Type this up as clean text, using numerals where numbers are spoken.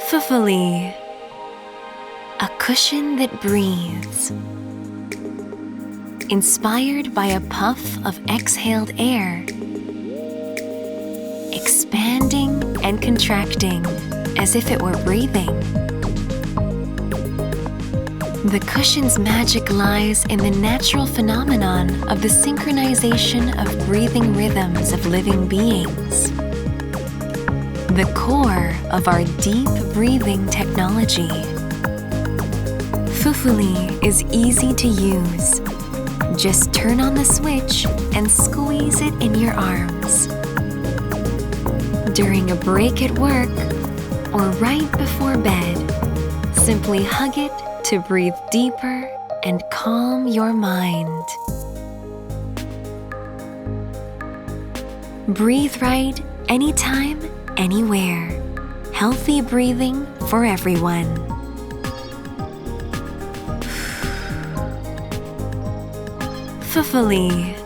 Fufuly, a cushion that breathes. Inspired by a puff of exhaled air, expanding and contracting as if it were breathing. The cushion's magic lies in the natural phenomenon of the synchronization of breathing rhythms of living beings, the core of our deep breathing technology. Fufuly is easy to use. Just turn on the switch and squeeze it in your arms. During a break at work or right before bed, simply hug it to breathe deeper and calm your mind. Breathe right anytime, anywhere. Healthy breathing for everyone. Fufuly.